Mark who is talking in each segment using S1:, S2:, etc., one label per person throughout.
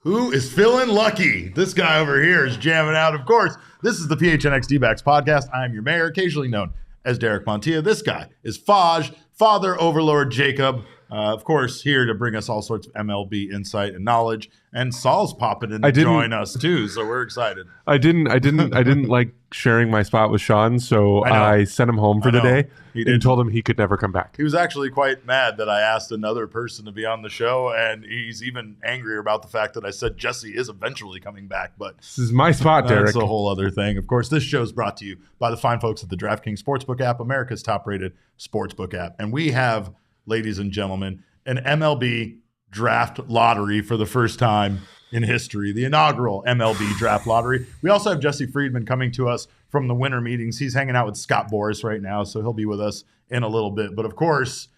S1: Who is feeling lucky? This guy over here is jamming out. Of course, this is the PHNX D-backs podcast. I'm your mayor, occasionally known as Derek Montilla. This guy is Faj, Father Overlord Jacob. Of course, here to bring us all sorts of MLB insight and knowledge. And Saul's popping in to join us too, so we're excited.
S2: I didn't like sharing my spot with Sean, so I sent him home for the day and told him he could never come back.
S1: He was actually quite mad that I asked another person to be on the show, and he's even angrier about the fact that I said Jesse is eventually coming back. But
S2: this is my spot, Derek.
S1: That's a whole other thing. Of course, this show is brought to you by the fine folks at the DraftKings Sportsbook app, America's top-rated sportsbook app. And we have, ladies and gentlemen, an MLB Draft Lottery for the first time in history, the inaugural MLB Draft Lottery. We also have Jesse Friedman coming to us from the winter meetings. He's hanging out with Scott Boras right now, so he'll be with us in a little bit. But of course,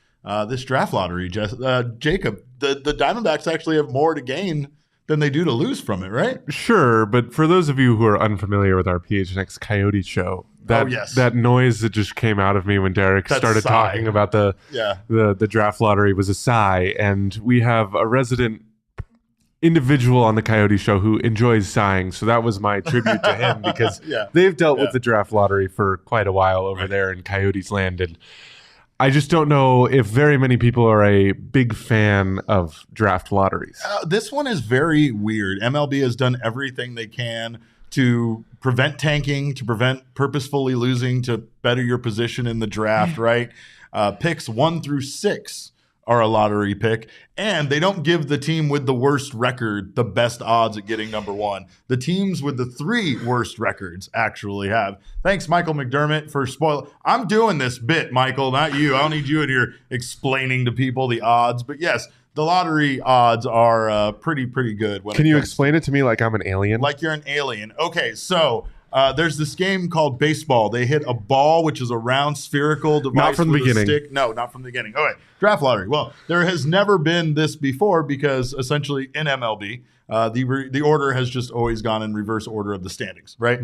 S1: this Draft Lottery, Jacob, the Diamondbacks actually have more to gain than they do to lose from it, right?
S2: Sure, but for those of you who are unfamiliar with our PHNX Coyote show, that noise that just came out of me when Derek started talking about the draft lottery was a sigh, and we have a resident individual on the Coyote show who enjoys sighing, so that was my tribute to him because they've dealt with the draft lottery for quite a while over there in Coyotes land, and I just don't know if very many people are a big fan of draft lotteries.
S1: This one is very weird. MLB has done everything they can to prevent tanking, to prevent purposefully losing, to better your position in the draft, right? Picks 1 through 6 are a lottery pick, and they don't give the team with the worst record the best odds at getting number 1. The teams with the 3 worst records actually have. Thanks, Michael McDermott, for spoil. I'm doing this bit, Michael, not you. I don't need you in here explaining to people the odds, but yes, the lottery odds are pretty good.
S2: Can you explain it to me like I'm an alien?
S1: Like you're an alien. Okay, so there's this game called baseball. They hit a ball, which is a round spherical device.
S2: Not from the beginning.
S1: Stick. No, not from the beginning. Okay, draft lottery. Well, there has never been this before because essentially in MLB, the order has just always gone in reverse order of the standings, right?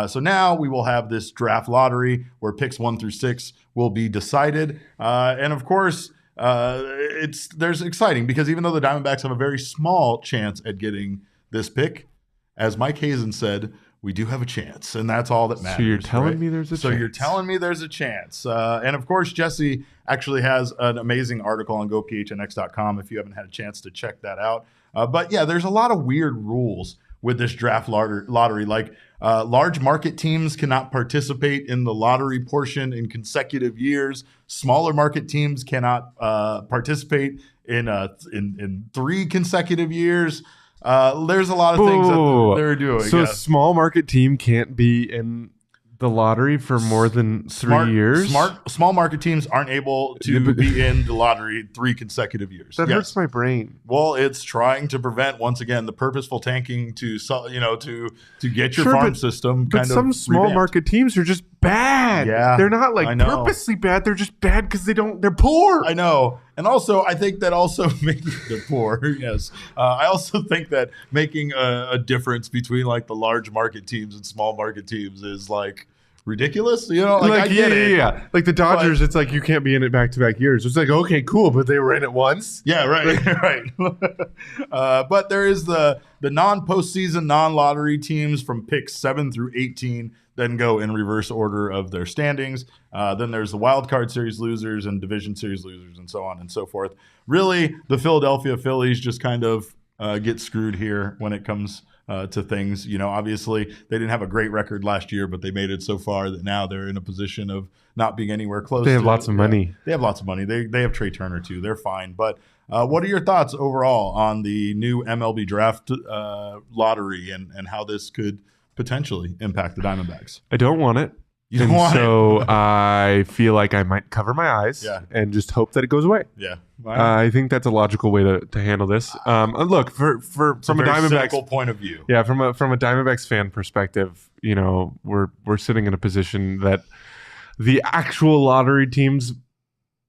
S1: So now we will have this draft lottery where picks 1 through 6 will be decided. And of course, there's exciting because even though the Diamondbacks have a very small chance at getting this pick, as Mike Hazen said, we do have a chance, and that's all that matters.
S2: So you're telling me there's a chance?
S1: So you're telling me there's a chance. And of course, Jesse actually has an amazing article on gophnx.com if you haven't had a chance to check that out. But yeah, there's a lot of weird rules with this draft lottery. Like large market teams cannot participate in the lottery portion in consecutive years. Smaller market teams cannot participate in 3 consecutive years. There's a lot of things that they're doing.
S2: So a small market team can't be in the lottery for more than 3 years?
S1: Small market teams aren't able to be in the lottery 3 consecutive years.
S2: That hurts my brain.
S1: Well, it's trying to prevent, once again, the purposeful tanking to get your farm system kind of
S2: some small
S1: revamped.
S2: Market teams are just bad.
S1: Yeah,
S2: they're not like purposely bad. They're just bad because they're poor.
S1: I know. And also, I think that also making the poor, yes. I also think that making a difference between like the large market teams and small market teams is like ridiculous. You know, like I get it.
S2: Yeah. Like the Dodgers, it's like you can't be in it back-to-back years. It's like, okay, cool, but they were in it once.
S1: Yeah, right, right. But there is the non-postseason, non-lottery teams from picks 7 through 18 then go in reverse order of their standings. Then there's the wild card series losers and division series losers and so on and so forth. Really, the Philadelphia Phillies just kind of get screwed here when it comes to things. You know, obviously they didn't have a great record last year, but they made it so far that now they're in a position of not being anywhere close.
S2: They have lots of money.
S1: They have lots of money. They have Trey Turner too. They're fine. But what are your thoughts overall on the new MLB Draft Lottery and how this could potentially impact the Diamondbacks?
S2: I don't want it.
S1: You don't want
S2: so I feel like I might cover my eyes and just hope that it goes away.
S1: Yeah.
S2: I think that's a logical way to handle this. Look, from a Diamondbacks
S1: point of view.
S2: Yeah, from a Diamondbacks fan perspective, you know, we're sitting in a position that the actual lottery teams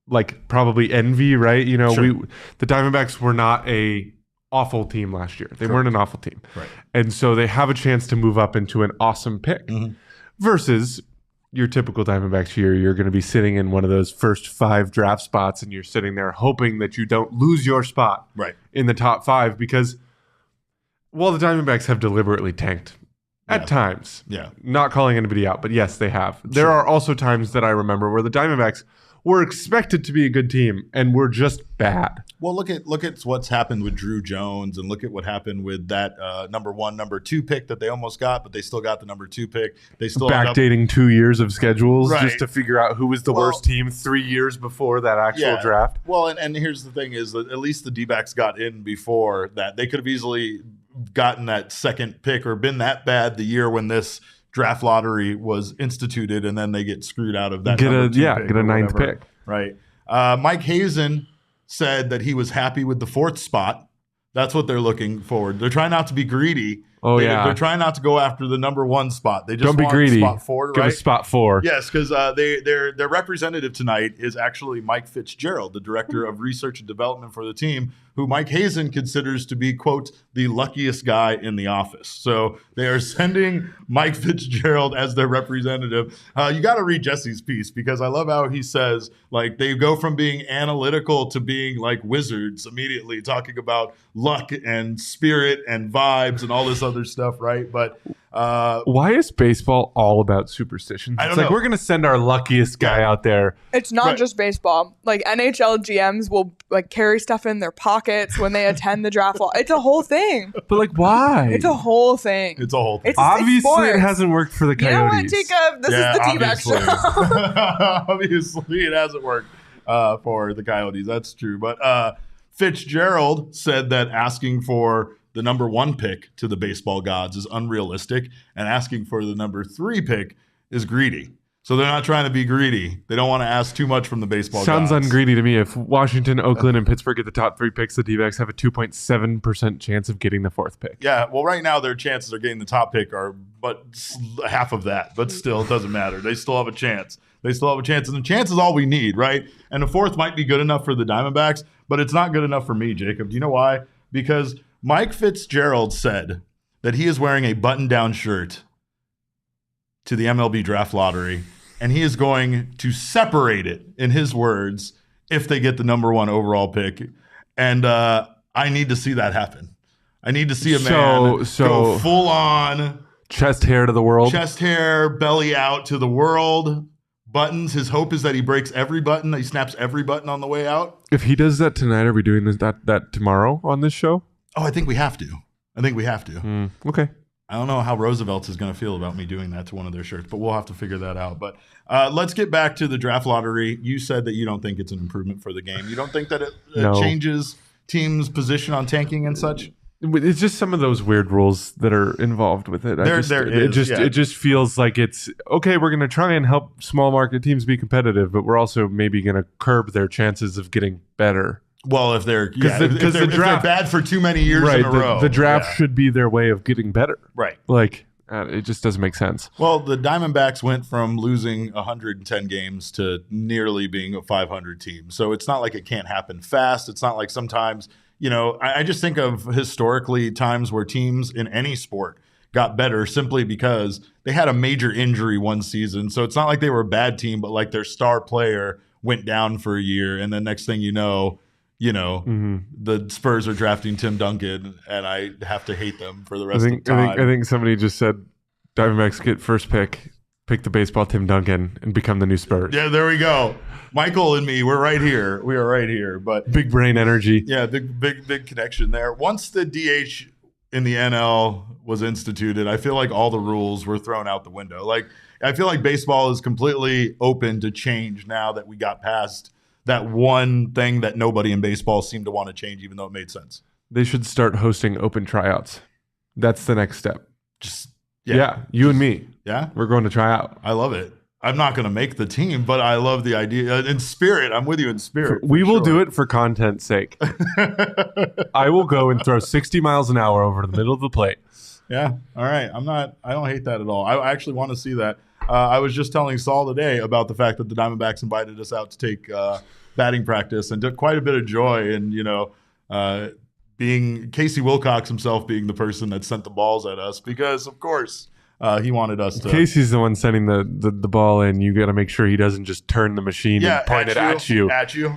S2: like probably envy, right? You know, the Diamondbacks were not a awful team last year. They weren't an awful team.
S1: Right.
S2: And so they have a chance to move up into an awesome pick versus your typical Diamondbacks year. You're going to be sitting in one of those first 5 draft spots and you're sitting there hoping that you don't lose your spot in the top 5 because Well, the Diamondbacks have deliberately tanked at times.
S1: Yeah.
S2: Not calling anybody out, but yes, they have. There are also times that I remember where the Diamondbacks were expected to be a good team and were just bad.
S1: Well, look at what's happened with Drew Jones, and look at what happened with that number 1, number 2 pick that they almost got, but they still got the number 2 pick. They still
S2: backdating 2 years of schedules just to figure out who was the worst team 3 years before that actual draft.
S1: Well, and here's the thing is that at least the D-backs got in before that. They could have easily gotten that second pick or been that bad the year when this draft lottery was instituted, and then they get screwed out of that. Get
S2: a ninth pick.
S1: Right. Mike Hazen said that he was happy with the 4th spot. That's what they're looking forward. They're trying not to be greedy. They're trying not to go after the number 1 spot. They just
S2: don't be greedy.
S1: Spot 4, right?
S2: Give us spot 4.
S1: Yes, because their representative tonight is actually Mike Fitzgerald, the director of research and development for the team, who Mike Hazen considers to be, quote, the luckiest guy in the office. So they are sending Mike Fitzgerald as their representative. You got to read Jesse's piece, because I love how he says, like, they go from being analytical to being like wizards immediately, talking about luck and spirit and vibes and all this other stuff, right? But
S2: why is baseball all about superstitions?
S1: I don't know.
S2: We're going to send our luckiest guy out there.
S3: It's not just baseball. Like, NHL GMs will like carry stuff in their pockets when they attend the draft. It's a whole thing.
S2: But like, why?
S3: It's a whole thing.
S1: It's a whole thing.
S2: Obviously, it hasn't worked for the Coyotes.
S3: You know what, Jacob? This is the D-back show.
S1: Obviously, it hasn't worked for the Coyotes. That's true. But Fitzgerald said that asking for the number 1 pick to the baseball gods is unrealistic, and asking for the number 3 pick is greedy. So they're not trying to be greedy. They don't want to ask too much from the baseball
S2: gods.
S1: Sounds
S2: ungreedy to me. If Washington, Oakland, and Pittsburgh get the top 3 picks, the D-backs have a 2.7% chance of getting the 4th pick.
S1: Yeah, well, right now their chances of getting the top pick are but half of that. But still, it doesn't matter. They still have a chance. And the chance is all we need, right? And the 4th might be good enough for the Diamondbacks, but it's not good enough for me, Jacob. Do you know why? Because Mike Fitzgerald said that he is wearing a button-down shirt to the MLB Draft Lottery, and he is going to separate it, in his words, if they get the number 1 overall pick. And I need to see that happen. I need to see a man go full on.
S2: Chest hair to the world.
S1: Chest hair, belly out to the world. Buttons. His hope is that he breaks every button. That he snaps every button on the way out.
S2: If he does that tonight, are we doing that tomorrow on this show?
S1: Oh, I think we have to.
S2: Okay.
S1: I don't know how Roosevelt's is going to feel about me doing that to one of their shirts, but we'll have to figure that out. But let's get back to the draft lottery. You said that you don't think it's an improvement for the game. You don't think that it changes teams' position on tanking and such?
S2: It's just some of those weird rules that are involved with it. It just feels like it's okay. We're going to try and help small market teams be competitive, but we're also maybe going to curb their chances of getting better.
S1: Well, if they're bad for too many years in a row,
S2: the draft should be their way of getting better.
S1: Right.
S2: Like it just doesn't make sense.
S1: Well, the Diamondbacks went from losing 110 games to nearly being a 500 team. So it's not like it can't happen fast. It's not like sometimes. I just think of historically times where teams in any sport got better simply because they had a major injury one season. So it's not like they were a bad team, but like their star player went down for a year. And then next thing you know, the Spurs are drafting Tim Duncan, and I have to hate them for the rest of the time.
S2: I think somebody just said Diamondbacks get first pick the baseball Tim Duncan, and become the new Spurs.
S1: Yeah, there we go. Michael and me, we're right here. We are right here. But
S2: big brain energy.
S1: Yeah, big connection there. Once the DH in the NL was instituted, I feel like all the rules were thrown out the window. Like, I feel like baseball is completely open to change now that we got past that one thing that nobody in baseball seemed to want to change, even though it made sense.
S2: They should start hosting open tryouts. That's the next step. You and me.
S1: Yeah?
S2: We're going to try out.
S1: I love it. I'm not going to make the team, but I love the idea. In spirit, I'm with you in spirit.
S2: We will do it for content's sake. I will go and throw 60 miles an hour over the middle of the plate.
S1: Yeah. All right. I don't hate that at all. I actually want to see that. I was just telling Saul today about the fact that the Diamondbacks invited us out to take batting practice, and took quite a bit of joy in, being Casey Wilcox himself being the person that sent the balls at us, because of course he wanted us to.
S2: Casey's the one sending the ball in. You got to make sure he doesn't just turn the machine and point it at you.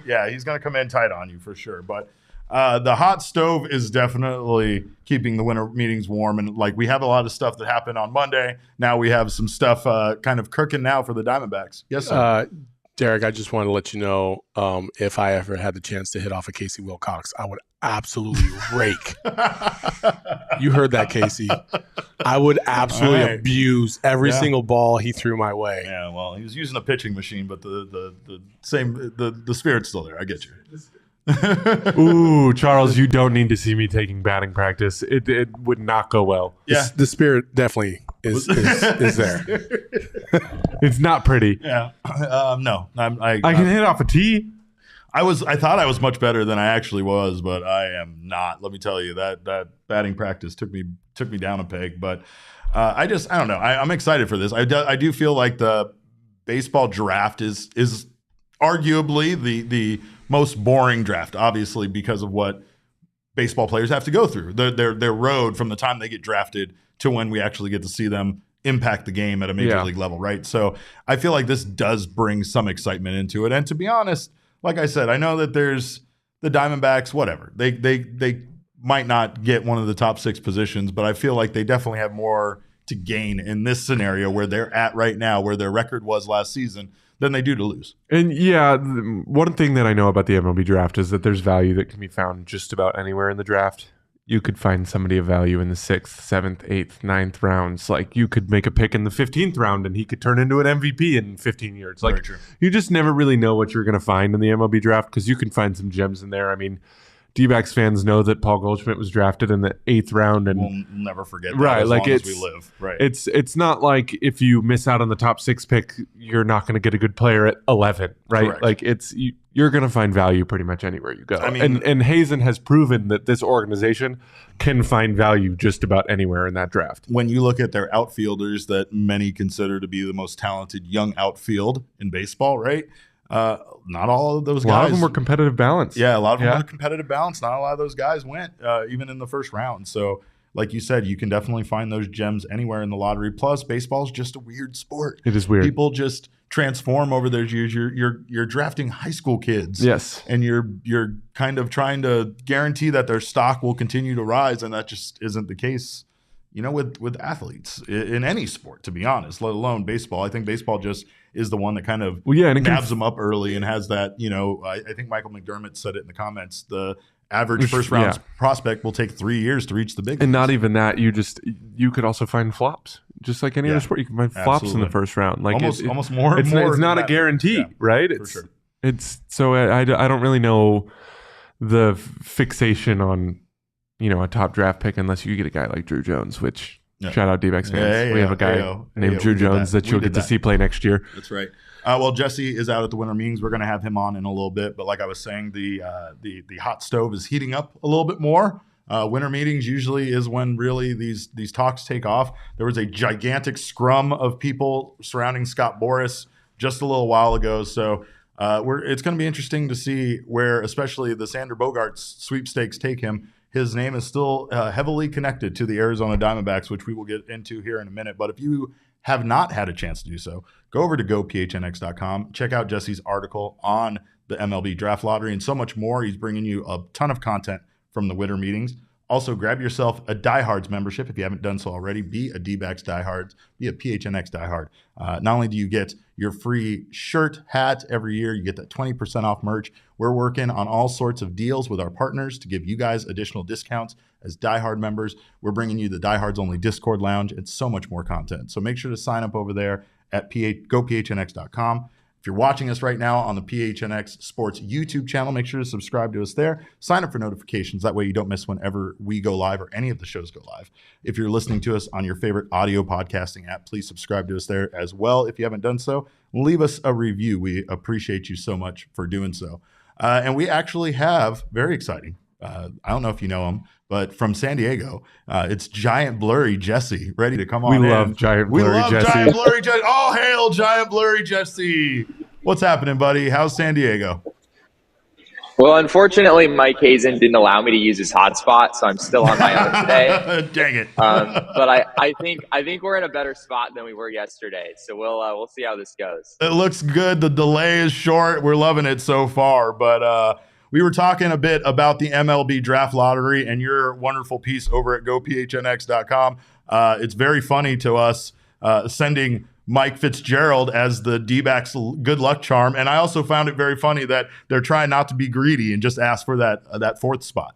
S1: Yeah, he's going to come in tight on you for sure. But The hot stove is definitely keeping the winter meetings warm. And like we have a lot of stuff that happened on Monday. Now we have some stuff kind of cooking now for the Diamondbacks. Yes, sir.
S4: Derek, I just wanted to let you know if I ever had the chance to hit off a Casey Wilcox, I would absolutely rake. You heard that, Casey. I would absolutely abuse every single ball he threw my way.
S1: Yeah, well, he was using a pitching machine, but the spirit's still there. I get you.
S2: Ooh, Charles, you don't need to see me taking batting practice. It would not go well.
S1: Yeah,
S4: the spirit definitely is there.
S2: It's not pretty.
S1: Yeah, no,
S2: I can hit off a tee.
S1: I thought I was much better than I actually was, but I am not. Let me tell you that batting practice took me down a peg. But I don't know. I'm excited for this. I do feel like the baseball draft is arguably the most boring draft, obviously, because of what baseball players have to go through. Their road from the time they get drafted to when we actually get to see them impact the game at a major league level, right? So I feel like this does bring some excitement into it. And to be honest, like I said, I know that there's the Diamondbacks, whatever. They might not get one of the top 6 positions, but I feel like they definitely have more to gain in this scenario where they're at right now, where their record was last season, than they do to lose.
S2: And yeah, one thing that I know about the MLB draft is that there's value that can be found just about anywhere in the draft. You could find somebody of value in the 6th, 7th, 8th, 9th rounds. Like you could make a pick in the 15th round and he could turn into an MVP in 15 years. Like you just never really know what you're going to find in the MLB draft because you can find some gems in there. I mean, D-backs fans know that Paul Goldschmidt was drafted in the 8th round, and
S1: we'll never forget that
S2: right,
S1: as
S2: like
S1: long as we live. Right,
S2: it's not like if you miss out on the top 6 pick, you're not going to get a good player at 11, right?
S1: Correct.
S2: Like you're going to find value pretty much anywhere you go.
S1: I mean,
S2: and Hazen has proven that this organization can find value just about anywhere in that draft.
S1: When you look at their outfielders that many consider to be the most talented young outfield in baseball, right? Not all of those guys.
S2: A lot of them were competitive balance.
S1: Yeah, a lot of them were competitive balance. Not a lot of those guys went even in the first round. So, like you said, you can definitely find those gems anywhere in the lottery. Plus, baseball is just a weird sport.
S2: It is weird.
S1: People just transform over those years. You're drafting high school kids.
S2: Yes.
S1: And you're kind of trying to guarantee that their stock will continue to rise, and that just isn't the case. With athletes in any sport, to be honest, let alone baseball. I think baseball just is the one that kind of nabs them up early and has that, I think Michael McDermott said it in the comments, the average first round prospect will take 3 years to reach the big leagues.
S2: And not even that, you could also find flops. Just like any other sport, you can find flops in the first round. Like
S1: almost more.
S2: It's not a guarantee, right?
S1: For sure.
S2: I don't really know the fixation on a top draft pick unless you get a guy like Drew Jones, which shout out D-backs fans. We have a guy named Drew Jones that you'll get to see play next year.
S1: That's right. Well, Jesse is out at the winter meetings. We're going to have him on in a little bit. But like I was saying, the hot stove is heating up a little bit more. Winter meetings usually is when really these talks take off. There was a gigantic scrum of people surrounding Scott Boras just a little while ago. So it's going to be interesting to see where, especially the Xander Boegarts sweepstakes take him. His name is still heavily connected to the Arizona Diamondbacks, which we will get into here in a minute. But if you have not had a chance to do so, go over to gophnx.com. Check out Jesse's article on the MLB Draft Lottery and so much more. He's bringing you a ton of content from the winter meetings. Also, grab yourself a Diehards membership if you haven't done so already. Be a D-backs Diehards. Be a PHNX Diehard. Not only do you get your free shirt, hat every year, you get that 20% off merch. We're working on all sorts of deals with our partners to give you guys additional discounts as Diehard members. We're bringing you the Diehards Only Discord Lounge and so much more content. So make sure to sign up over there at gophnx.com. If you're watching us right now on the PHNX Sports YouTube channel, make sure to subscribe to us there. Sign up for notifications. That way you don't miss whenever we go live or any of the shows go live. If you're listening to us on your favorite audio podcasting app, please subscribe to us there as well. If you haven't done so, leave us a review. We appreciate you so much for doing so. And we actually have, very exciting, I don't know if you know him, but from San Diego, it's Giant Blurry Jesse, ready to come on in.
S2: We love Giant Blurry Jesse.
S1: Giant Blurry Jesse. All hail Giant Blurry Jesse. What's happening, buddy? How's San Diego?
S5: Well, unfortunately, Mike Hazen didn't allow me to use his hotspot, so I'm still on my own today.
S1: Dang it!
S5: But I think we're in a better spot than we were yesterday. So we'll see how this goes.
S1: It looks good. The delay is short. We're loving it so far, but we were talking a bit about the MLB Draft Lottery and your wonderful piece over at gophnx.com. It's very funny to us sending Mike Fitzgerald as the D-backs good luck charm. And I also found it very funny that they're trying not to be greedy and just ask for that fourth spot.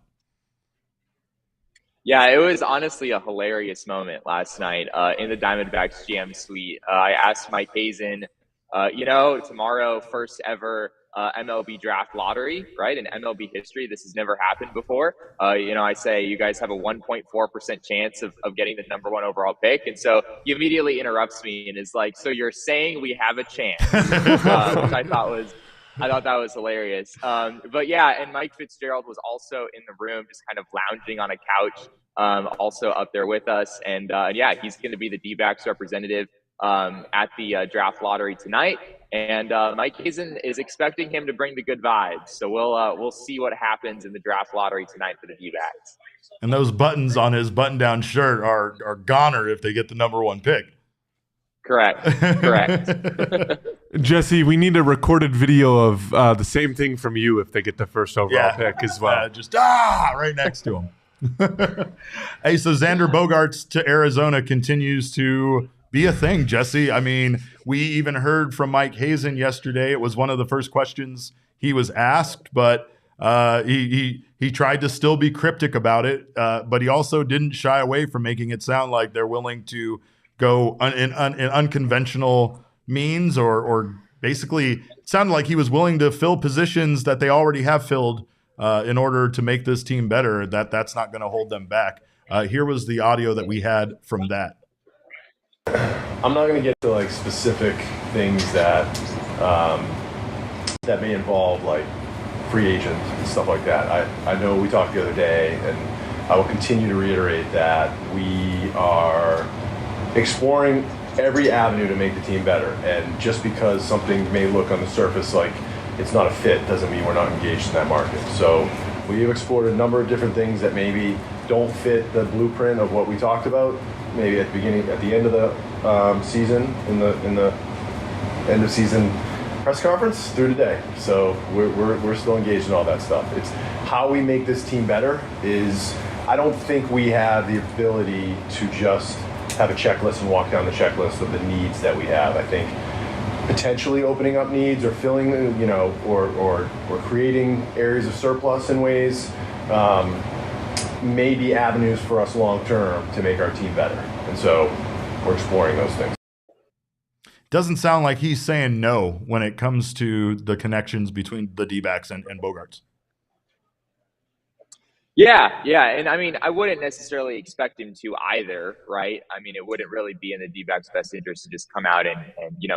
S5: Yeah, it was honestly a hilarious moment last night in the Diamondbacks GM suite. I asked Mike Hazen, tomorrow, first ever MLB Draft Lottery, right? In MLB history, this has never happened before. I say you guys have a 1.4% chance of getting the number 1 overall pick. And so he immediately interrupts me and is like, so you're saying we have a chance, which I thought that was hilarious. But yeah, and Mike Fitzgerald was also in the room, just kind of lounging on a couch, also up there with us. And yeah, he's going to be the D-backs representative at the draft lottery tonight. And Mike Hazen is expecting him to bring the good vibes. So we'll see what happens in the draft lottery tonight for the D-backs.
S1: And those buttons on his button-down shirt are goner if they get the number 1 pick.
S5: Correct.
S2: Jesse, we need a recorded video of the same thing from you if they get the first overall pick as well.
S1: Just right next to him. Hey, so Xander Boegarts to Arizona continues to be a thing, Jesse. I mean, we even heard from Mike Hazen yesterday. It was one of the first questions he was asked, but he tried to still be cryptic about it, but he also didn't shy away from making it sound like they're willing to go in unconventional means, or basically it sounded like he was willing to fill positions that they already have filled in order to make this team better. That's not going to hold them back. Here was the audio that we had from that.
S6: I'm not going to get to like specific things that that may involve like free agent and stuff like that. I know we talked the other day, and I will continue to reiterate that we are exploring every avenue to make the team better. And just because something may look on the surface like it's not a fit doesn't mean we're not engaged in that market. So we have explored a number of different things that maybe don't fit the blueprint of what we talked about, maybe at the end of the season, in the end of season press conference through today. So we're still engaged in all that stuff. It's how we make this team better. I don't think we have the ability to just have a checklist and walk down the checklist of the needs that we have. I think potentially opening up needs or filling, or creating areas of surplus in ways may be avenues for us long term to make our team better. And so we're exploring those things.
S1: Doesn't sound like he's saying no when it comes to the connections between the D-backs and Boegarts.
S5: Yeah. And I mean, I wouldn't necessarily expect him to either, right? I mean, it wouldn't really be in the D-backs' best interest to just come out and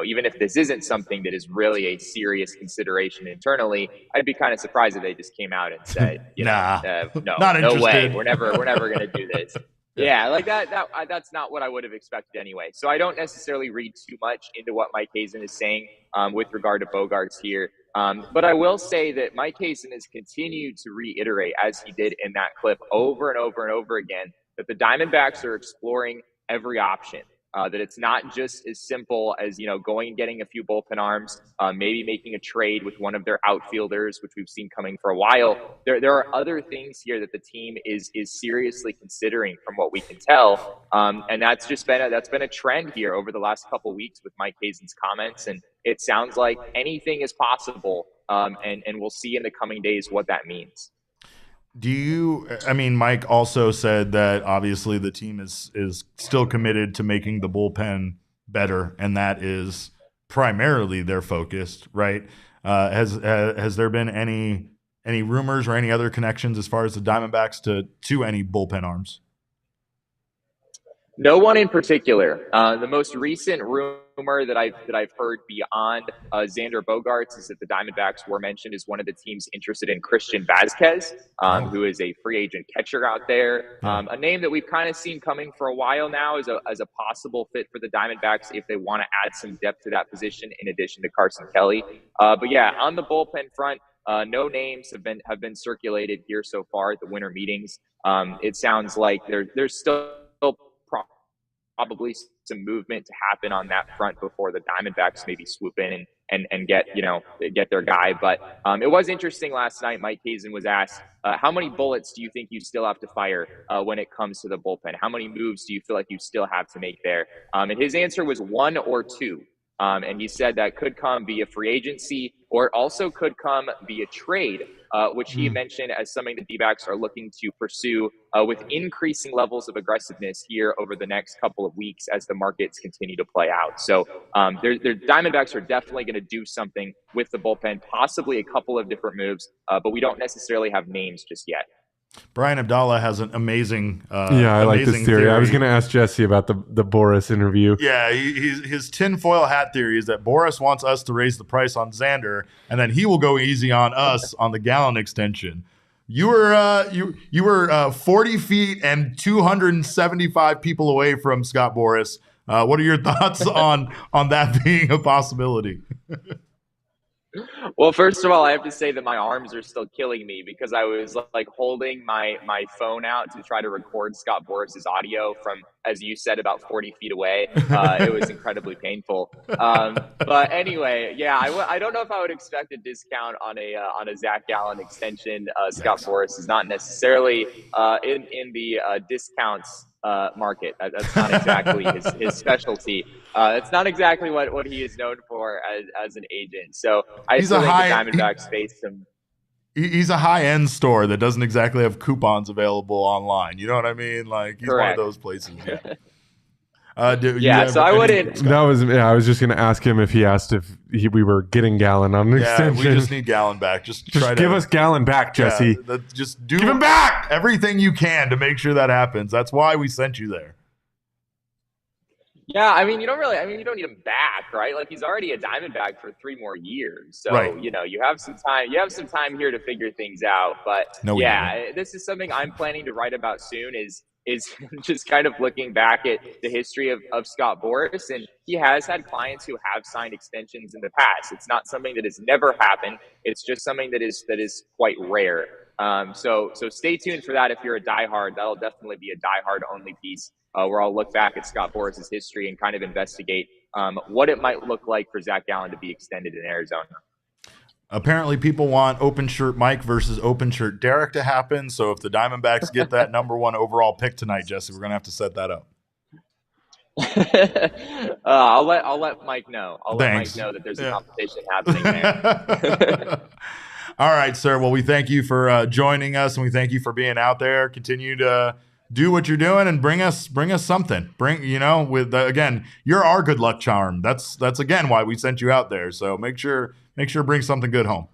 S5: even if this isn't something that is really a serious consideration internally, I'd be kind of surprised if they just came out and said, no way, we're never going to do this. Yeah, like that's not what I would have expected anyway. So I don't necessarily read too much into what Mike Hazen is saying with regard to Boegarts here. But I will say that Mike Hazen has continued to reiterate, as he did in that clip over and over and over again, that the Diamondbacks are exploring every option. That it's not just as simple as, going and getting a few bullpen arms, maybe making a trade with one of their outfielders, which we've seen coming for a while. There are other things here that the team is seriously considering from what we can tell. And that's been a trend here over the last couple of weeks with Mike Hazen's comments. And it sounds like anything is possible. And we'll see in the coming days what that means.
S1: Mike also said that obviously the team is still committed to making the bullpen better, and that is primarily their focus, right? Has there been any rumors or any other connections as far as the Diamondbacks to any bullpen arms?
S5: No one in particular. The most recent rumor that I've heard beyond Xander Boegarts is that the Diamondbacks were mentioned as one of the teams interested in Christian Vazquez, who is a free agent catcher out there. A name that we've kind of seen coming for a while now as a possible fit for the Diamondbacks if they want to add some depth to that position in addition to Carson Kelly. But yeah, on the bullpen front, no names have been circulated here so far at the winter meetings. It sounds like there's still probably some movement to happen on that front before the Diamondbacks maybe swoop in and get their guy. But it was interesting last night. Mike Hazen was asked, how many bullets do you think you still have to fire when it comes to the bullpen? How many moves do you feel like you still have to make there? And his answer was 1 or 2. And he said that could come via free agency, or it also could come via trade, which he mentioned as something the D-backs are looking to pursue with increasing levels of aggressiveness here over the next couple of weeks as the markets continue to play out. So their Diamondbacks are definitely going to do something with the bullpen, possibly a couple of different moves, but we don't necessarily have names just yet.
S1: Brian Abdallah has an amazing
S2: I like this theory. I was going to ask Jesse about the Boras interview.
S1: Yeah, his tinfoil hat theory is that Boras wants us to raise the price on Xander, and then he will go easy on us on the Gallen extension. You were 40 feet and 275 people away from Scott Boras. What are your thoughts on that being a possibility?
S5: Well, first of all, I have to say that my arms are still killing me because I was like holding my phone out to try to record Scott Boras's audio from, as you said, about 40 feet away. It was incredibly painful. But anyway, yeah, I don't know if I would expect a discount on a Zach Gallen extension. Scott Boras is not necessarily in the discounts market. That's not exactly his specialty. It's not exactly what he is known for as an agent. So I still think the Diamondbacks face some.
S1: He's a high-end store that doesn't exactly have coupons available online. You know what I mean? Like he's
S5: Correct.
S1: one of those places.
S5: Yeah. So I wouldn't.
S2: I was just going to ask him if he asked if we were getting Gallen on an extension.
S1: We just need Gallen back. Just
S2: give us Gallen back, Jesse.
S1: Just give
S2: him back.
S1: Everything you can to make sure that happens. That's why we sent you there.
S5: Yeah, I mean, you don't need him back, right? Like he's already a Diamondback for 3 more years. So,
S1: right.
S5: You have some time. You have some time here to figure things out. But this is something I'm planning to write about soon is just kind of looking back at the history of Scott Boras. And he has had clients who have signed extensions in the past. It's not something that has never happened. It's just something that is quite rare. So stay tuned for that. If you're a diehard, that'll definitely be a diehard only piece where I'll look back at Scott Boras' history and kind of investigate what it might look like for Zach Gallen to be extended in Arizona.
S1: Apparently, people want open shirt Mike versus open shirt Derek to happen. So if the Diamondbacks get that number 1 overall pick tonight, Jesse, we're going to have to set that up.
S5: I'll let Mike know.
S1: Thanks.
S5: Let Mike know that there's a competition happening there.
S1: All right, sir. Well, we thank you for joining us, and we thank you for being out there. Continue to do what you're doing and bring us something. Again, you're our good luck charm. That's again why we sent you out there. So make sure to bring something good home.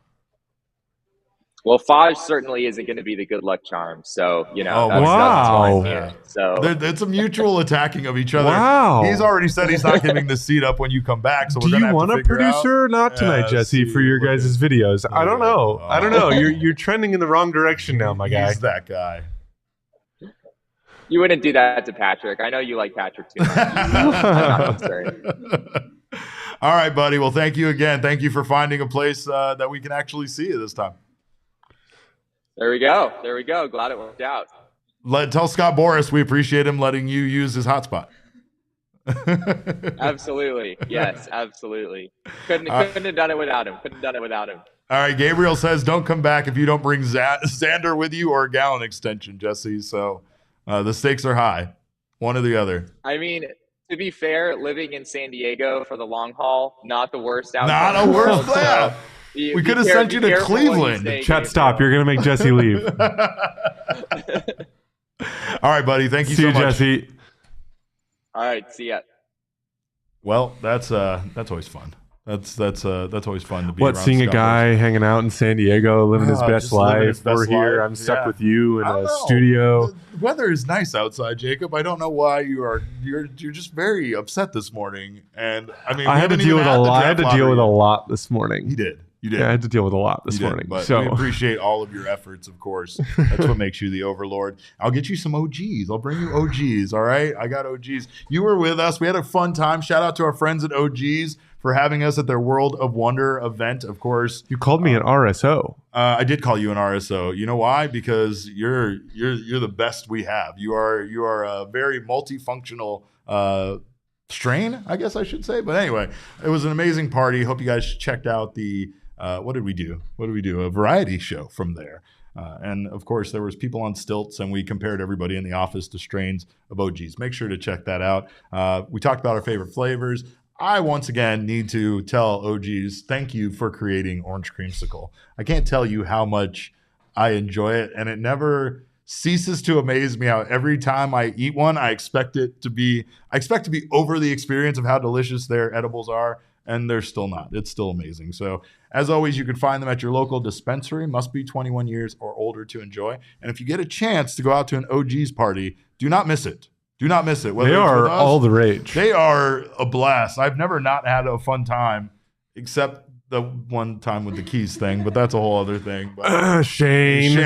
S5: Well, Faj certainly isn't going to be the good luck charm. So, that's why I'm here. So
S1: it's a mutual attacking of each other.
S2: Wow.
S1: He's already said he's not giving the seat up when you come back. So
S2: do you want a producer or not tonight, Jesse, for your guys' videos? I don't know. I don't know. You're trending in the wrong direction now, my guy.
S1: He's that guy.
S5: You wouldn't do that to Patrick. I know you like Patrick too much. I'm not concerned.
S1: All right, buddy. Well, thank you again. Thank you for finding a place that we can actually see you this time.
S5: There we go. Glad it worked out.
S1: Tell Scott Boras we appreciate him letting you use his hotspot.
S5: Absolutely. Yes, absolutely. Couldn't have done it without him.
S1: All right, Gabriel says don't come back if you don't bring Xander with you or a Gallen extension, Jesse. So the stakes are high. One or the other.
S5: I mean, to be fair, living in San Diego for the long haul, not the worst outcome.
S1: Not a worst plan. We could have sent you to Cleveland.
S2: Chat, stop. You're going to make Jesse leave.
S1: All right, buddy. Thank you
S2: so
S1: much.
S2: See you, Jesse.
S5: All right. See ya.
S1: Well, that's always fun. That's always fun to be.
S2: Seeing a guy hanging out in San Diego, living his best life. We're here. I'm stuck with you in a studio.
S1: The weather is nice outside, Jacob. I don't know why you're just very upset this morning. And I mean,
S2: I had to deal with a lot. I had to deal with a lot this morning.
S1: You did.
S2: Yeah, I had to deal with a lot this morning.
S1: But we appreciate all of your efforts, of course. That's what makes you the overlord. I'll get you some OGs. I'll bring you OGs, all right? I got OGs. You were with us. We had a fun time. Shout out to our friends at OGs for having us at their World of Wonder event. Of course,
S2: you called me an RSO.
S1: I did call you an RSO. You know why? Because you're the best we have. You are a very multifunctional strain, I guess I should say. But anyway, it was an amazing party. Hope you guys checked out the what did we do? A variety show from there. And of course, there was people on stilts, and we compared everybody in the office to strains of OGs. Make sure to check that out. We talked about our favorite flavors. I once again need to tell OGs, thank you for creating Orange Creamsicle. I can't tell you how much I enjoy it, and it never ceases to amaze me how every time I eat one, I expect to be over the experience of how delicious their edibles are. And they're still not. It's still amazing. So, as always, you can find them at your local dispensary. Must be 21 years or older to enjoy. And if you get a chance to go out to an OG's party, do not miss it. Do not miss it.
S2: Whether they are all the rage.
S1: They are a blast. I've never not had a fun time, except the one time with the keys thing. But that's a whole other thing. But, Shane.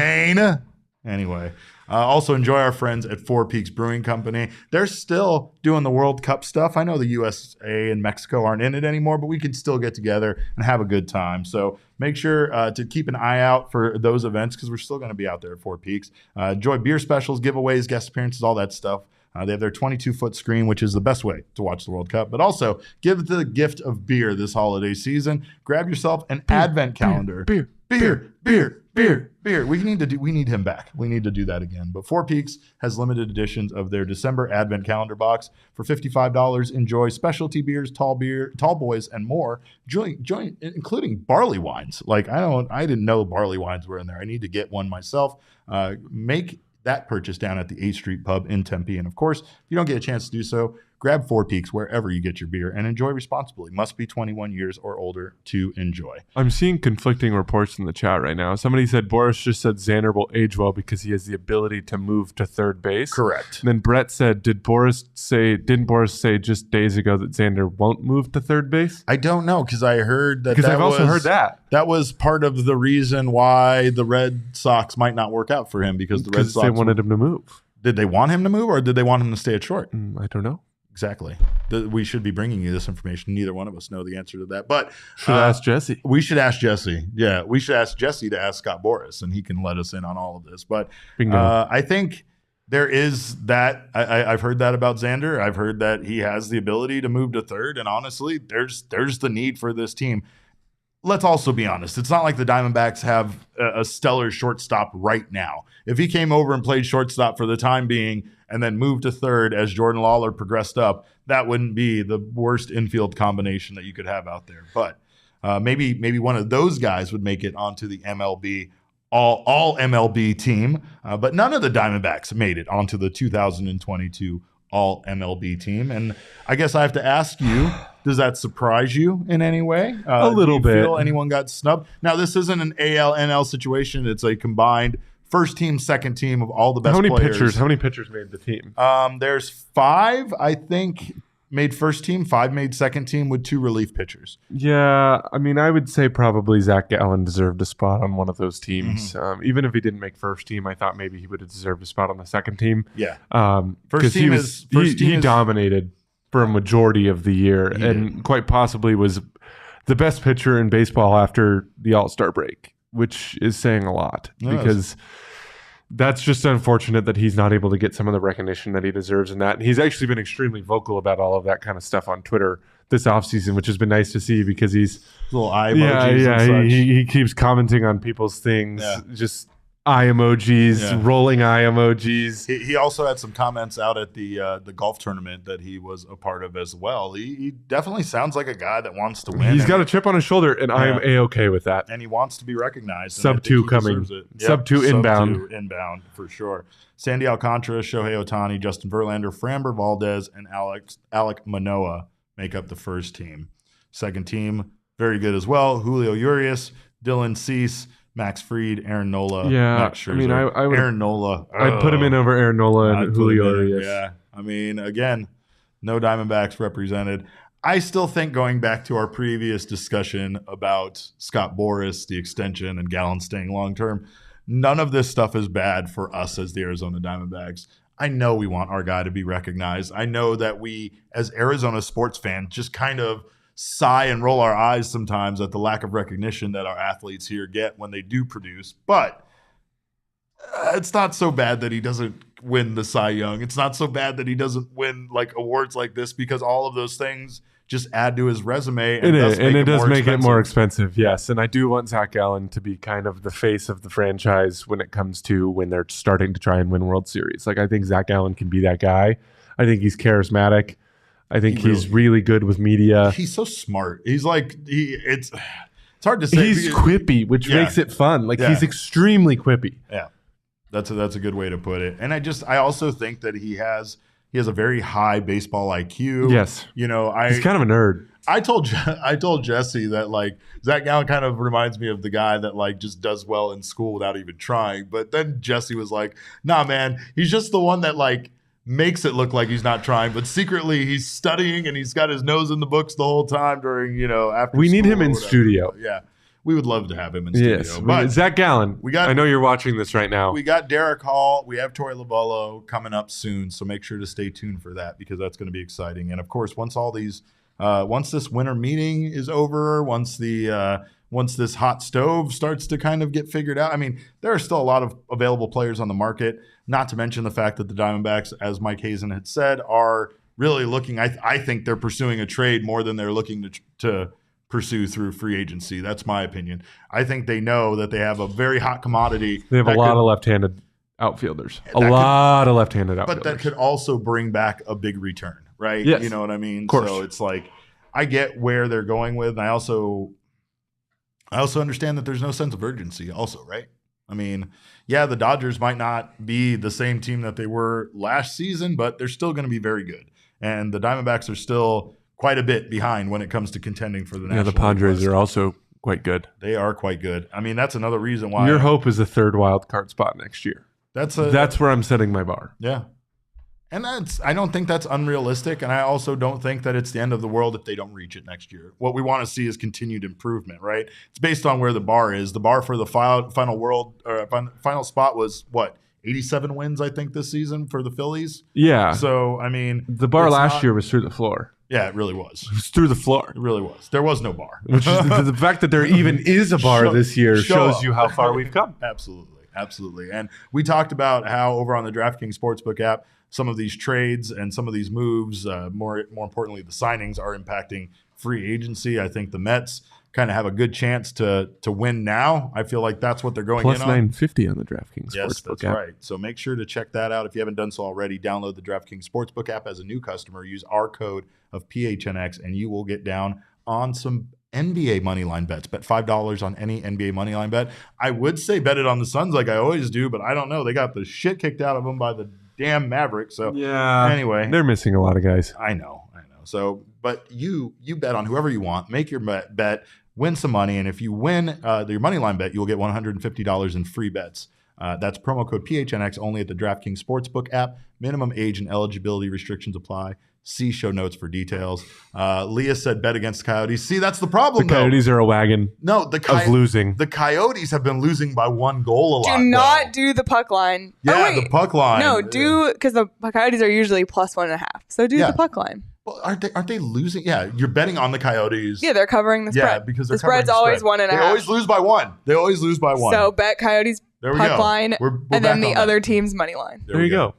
S1: Anyway. Also enjoy our friends at Four Peaks Brewing Company. They're still doing the World Cup stuff. I know the USA and Mexico aren't in it anymore, but we can still get together and have a good time. So make sure to keep an eye out for those events because we're still going to be out there at Four Peaks. Enjoy beer specials, giveaways, guest appearances, all that stuff. They have their 22-foot screen, which is the best way to watch the World Cup. But also, give the gift of beer this holiday season. Grab yourself an advent calendar. Beer. We need him back. We need to do that again. But Four Peaks has limited editions of their December Advent calendar box for $55. Enjoy specialty beers, tall boys, and more, including barley wines. Like I didn't know barley wines were in there. I need to get one myself. Make that purchase down at the 8th Street Pub in Tempe. And of course, if you don't get a chance to do so, grab Four Peaks wherever you get your beer and enjoy responsibly. Must be 21 years or older to enjoy.
S2: I'm seeing conflicting reports in the chat right now. Somebody said Boris just said Xander will age well because he has the ability to move to third base.
S1: Correct.
S2: And then Brett said, didn't Boris say just days ago that Xander won't move to third base?
S1: I don't know because I heard that.
S2: Because I've also heard that.
S1: That was part of the reason why the Red Sox might not work out for him because the Red Sox
S2: wanted him to move.
S1: Did they want him to move or did they want him to stay at short?
S2: I don't know.
S1: Exactly. We should be bringing you this information. Neither one of us know the answer to that. But
S2: should ask Jesse.
S1: We should ask Jesse. Yeah, we should ask Jesse to ask Scott Boras, and he can let us in on all of this. But I think there is that. I've heard that about Xander. I've heard that he has the ability to move to third. And honestly, there's the need for this team. Let's also be honest. It's not like the Diamondbacks have a stellar shortstop right now. If he came over and played shortstop for the time being and then moved to third as Jordan Lawler progressed up, that wouldn't be the worst infield combination that you could have out there. But maybe one of those guys would make it onto the MLB All-MLB team. But none of the Diamondbacks made it onto the 2022 All-MLB team. And I guess I have to ask you, does that surprise you in any way?
S2: A little bit.
S1: Feel anyone got snubbed? Now, this isn't an AL-NL situation. It's a combined first team, second team of all the best players.
S2: How many pitchers made the team?
S1: There's 5, I think, made first team, 5 made second team with 2 relief pitchers.
S2: Yeah, I mean, I would say probably Zach Gallen deserved a spot on one of those teams. Mm-hmm. Even if he didn't make first team, I thought maybe he would have deserved a spot on the second team.
S1: Yeah.
S2: He dominated for a majority of the year and quite possibly was the best pitcher in baseball after the All-Star break, which is saying a lot because that's just unfortunate that he's not able to get some of the recognition that he deserves in that. And he's actually been extremely vocal about all of that kind of stuff on Twitter this offseason, which has been nice to see because he's
S1: little eye emojis and such.
S2: He keeps commenting on people's things, just eye emojis, rolling eye emojis.
S1: He also had some comments out at the golf tournament that he was a part of as well. He definitely sounds like a guy that wants to win.
S2: He's got a chip on his shoulder, and I am A-okay with that.
S1: And he wants to be recognized.
S2: Sub 2 coming. Sub 2 inbound.
S1: Sub 2 inbound, for sure. Sandy Alcantara, Shohei Ohtani, Justin Verlander, Framber Valdez, and Alek Manoah make up the first team. Second team, very good as well. Julio Urias, Dylan Cease, Max Fried, Aaron Nola, Max Scherzer.
S2: I mean, I would,
S1: Aaron Nola.
S2: I'd put him in over Aaron Nola and Julio Urias.
S1: Yeah, I mean, again, no Diamondbacks represented. I still think going back to our previous discussion about Scott Boras, the extension, and Gallen staying long-term, none of this stuff is bad for us as the Arizona Diamondbacks. I know we want our guy to be recognized. I know that we, as Arizona sports fans, just kind of sigh and roll our eyes sometimes at the lack of recognition that our athletes here get when they do produce. But it's not so bad that he doesn't win the Cy Young. It's not so bad that he doesn't win like awards like this, because all of those things just add to his resume. And it does make it more expensive.
S2: Yes. And I do want Zach Gallen to be kind of the face of the franchise when it comes to when they're starting to try and win World Series. Like, I think Zach Gallen can be that guy. I think he's charismatic. I think he's really good with media.
S1: He's so smart. He's like, it's hard to say.
S2: He's quippy, which makes it fun. Like, he's extremely quippy.
S1: Yeah. That's a good way to put it. And I also think that he has a very high baseball IQ.
S2: Yes.
S1: You know,
S2: he's kind of a nerd.
S1: I told Jesse that, like, Zach Gallen kind of reminds me of the guy that, like, just does well in school without even trying. But then Jesse was like, nah, man, he's just the one that, like, makes it look like he's not trying, but secretly he's studying and he's got his nose in the books the whole time during, you know, after
S2: we need him in
S1: whatever.
S2: studio.
S1: Yeah. We would love to have him in studio.
S2: Yes,
S1: but
S2: Zach Gallen. I know you're watching this right now.
S1: We got Derek Hall. We have Torey Lovullo coming up soon, so make sure to stay tuned for that, because that's going to be exciting. And of course, once this winter meeting is over, once this hot stove starts to kind of get figured out, I mean, there are still a lot of available players on the market. Not to mention the fact that the Diamondbacks, as Mike Hazen had said, are really looking. I think they're pursuing a trade more than they're looking to pursue through free agency. That's my opinion. I think they know that they have a very hot commodity.
S2: They have a lot of left-handed outfielders. But
S1: that could also bring back a big return, right?
S2: Yes.
S1: You know what I mean?
S2: Of course.
S1: So it's like, I get where they're going with, and I also understand that there's no sense of urgency also, right? I mean, yeah, the Dodgers might not be the same team that they were last season, but they're still going to be very good. And the Diamondbacks are still quite a bit behind when it comes to contending for the National League.
S2: The Padres are also quite good.
S1: They are quite good. I mean, that's another reason why.
S2: Your hope is a third wild card spot next year. That's where I'm setting my bar.
S1: Yeah. And I don't think that's unrealistic. And I also don't think that it's the end of the world if they don't reach it next year. What we want to see is continued improvement, right? It's based on where the bar is. The bar for the final spot was what? 87 wins, I think, this season for the Phillies.
S2: Yeah.
S1: So, I mean,
S2: the bar last year was through the floor.
S1: Yeah, it really was.
S2: It was through the floor.
S1: It really was. There was no bar.
S2: Which is the fact that there even is a bar this year shows you how far we've come.
S1: Absolutely. And we talked about how over on the DraftKings Sportsbook app, some of these trades and some of these moves, more importantly, the signings are impacting free agency. I think the Mets kind of have a good chance to win now. I feel like that's what they're going
S2: Plus
S1: in on.
S2: 950 on the DraftKings
S1: Yes,
S2: Sportsbook
S1: that's
S2: app.
S1: right. So make sure to check that out. If you haven't done so already, download the DraftKings Sportsbook app as a new customer. Use our code of PHNX, and you will get down on some NBA moneyline bets. Bet $5 on any NBA moneyline bet. I would say bet it on the Suns like I always do, but I don't know. They got the shit kicked out of them by the damn Mavericks. So anyway,
S2: they're missing a lot of guys.
S1: I know. So, but you bet on whoever you want. Make your bet. Win some money, and if you win your money line bet, you will get $150 in free bets. That's promo code PHNX only at the DraftKings Sportsbook app. Minimum age and eligibility restrictions apply. See show notes for details. Leah said bet against the Coyotes. See, that's the problem,
S2: The Coyotes are a wagon of losing.
S1: The Coyotes have been losing by 1 goal a lot.
S3: Do not do the puck line.
S1: Yeah, the puck line.
S3: No, because the Coyotes are usually plus 1.5. So do the puck line.
S1: Well, aren't they losing? Yeah, you're betting on the Coyotes.
S3: Yeah, they're covering the spread.
S1: Yeah, because
S3: the spread's always 1.5.
S1: They always lose by 1.
S3: So bet Coyotes puck line, and then the other team's money line.
S1: There we go.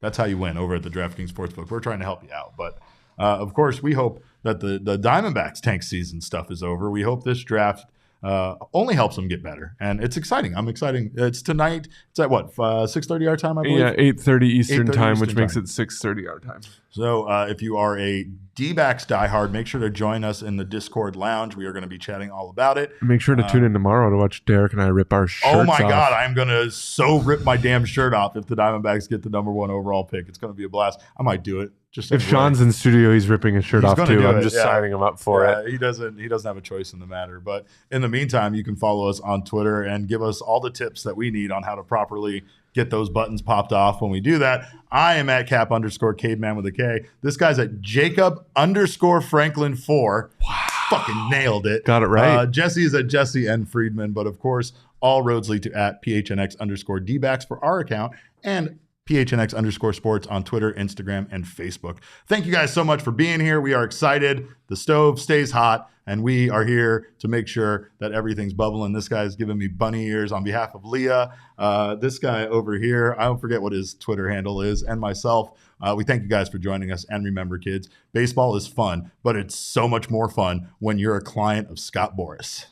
S1: That's how you win over at the DraftKings Sportsbook. We're trying to help you out. But, of course, we hope that the Diamondbacks tank season stuff is over. We hope this draft only helps them get better. And it's exciting. I'm excited. It's tonight. It's at what, 6:30 our time, I believe?
S2: Yeah, 8:30 Eastern time, which makes it 6:30 our time.
S1: So if you are a D-backs diehard, make sure to join us in the Discord lounge. We are going to be chatting all about it.
S2: Make sure to tune in tomorrow to watch Derek and I rip our shirts off.
S1: Oh my God, I'm going to rip my damn shirt off if the Diamondbacks get the #1 overall pick. It's going to be a blast. I might do it.
S2: If Sean's in studio, he's ripping his shirt off too. I'm just signing him up for it.
S1: He doesn't have a choice in the matter. But in the meantime, you can follow us on Twitter and give us all the tips that we need on how to properly get those buttons popped off when we do that. I am at Cap_Caveman with a K. This guy's at Jacob_Franklin4. Wow. Fucking nailed it.
S2: Got it right.
S1: Jesse is at Jesse N. Friedman. But of course, all roads lead to at PHNX_D-backs for our account. And PHNX_sports on Twitter, Instagram, and Facebook. Thank you guys so much for being here. We are excited. The stove stays hot, and we are here to make sure that everything's bubbling. This guy's giving me bunny ears on behalf of Leah. This guy over here, I don't forget what his Twitter handle is, and myself. We thank you guys for joining us. And remember, kids, baseball is fun, but it's so much more fun when you're a client of Scott Boras.